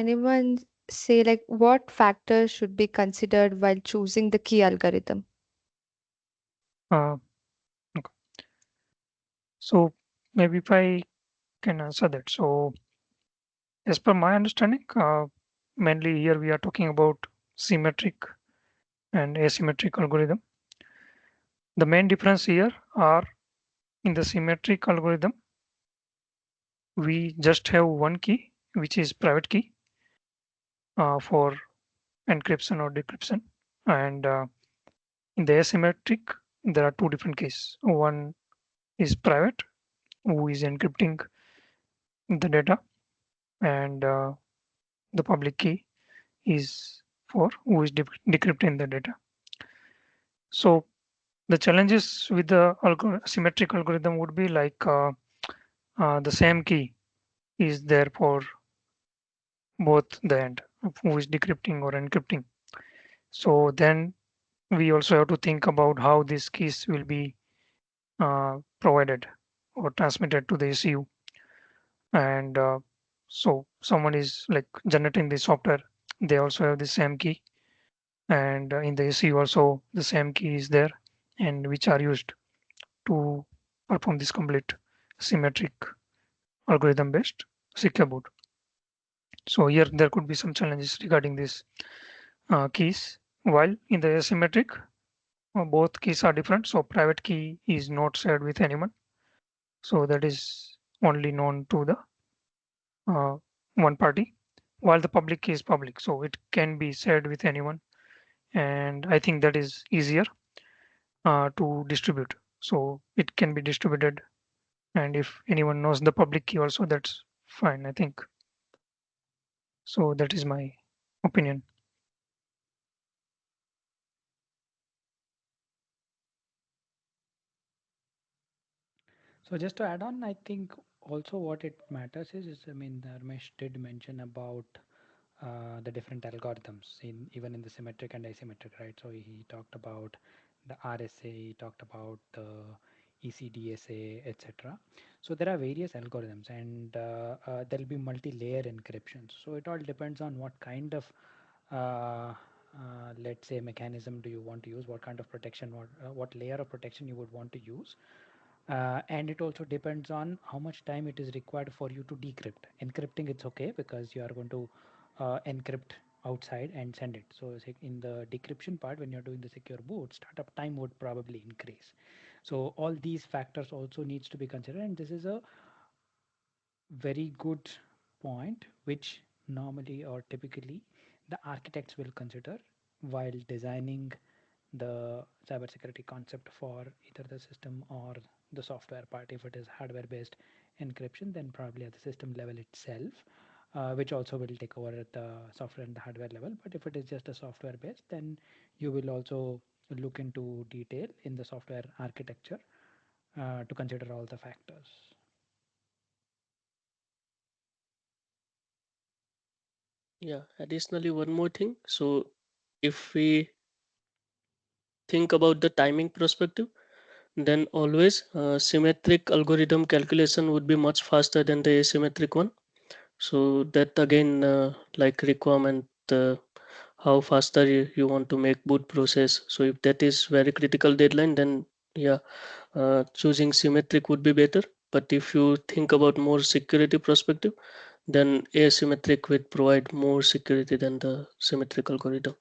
anyone say like what factors should be considered while choosing the key algorithm? Uh, okay. So maybe if I can answer that. So as per my understanding, mainly here we are talking about symmetric and asymmetric algorithm. The main difference here are in the symmetric algorithm, we just have one key, which is private key for encryption or decryption. And in the asymmetric, there are two different keys. One is private, who is encrypting the data, and the public key is for who is decrypting the data. So the challenges with the symmetric algorithm would be like the same key is there for both the end, who is decrypting or encrypting. So then we also have to think about how these keys will be provided or transmitted to the ECU. And so someone is like generating the software, they also have the same key, and in the ECU also the same key is there, and which are used to perform this complete symmetric algorithm based secure boot. So here there could be some challenges regarding these keys. While in the asymmetric, both keys are different. So private key is not shared with anyone. So that is only known to the uh, one party, while the public key is public. So it can be shared with anyone. And I think that is easier to distribute. So it can be distributed. And if anyone knows the public key also, that's fine, I think. So that is my opinion. So just to add on, I think also what it matters is I mean, Ramesh did mention about the different algorithms in even in the symmetric and asymmetric, right? So he talked about the RSA, he talked about the ECDSA, etc. So there are various algorithms, and there'll be multi-layer encryptions. So it all depends on what kind of let's say mechanism do you want to use, what kind of protection, what layer of protection you would want to use, and it also depends on how much time it is required for you to decrypt. Encrypting it's okay because you are going to encrypt outside and send it. So in the decryption part, when you're doing the secure boot, startup time would probably increase. So all these factors also needs to be considered, and this is a very good point which normally or typically the architects will consider while designing the cybersecurity concept for either the system or the software part. If it is hardware based encryption, then probably at the system level itself, which also will take over at the software and the hardware level. But if it is just a software based, then you will also look into detail in the software architecture to consider all the factors. Yeah, additionally, one more thing. So if we think about the timing perspective, then always symmetric algorithm calculation would be much faster than the asymmetric one. So that again, like requirement, how faster you want to make boot process. So if that is very critical deadline, then yeah, choosing symmetric would be better. But if you think about more security perspective, then asymmetric would provide more security than the symmetric algorithm.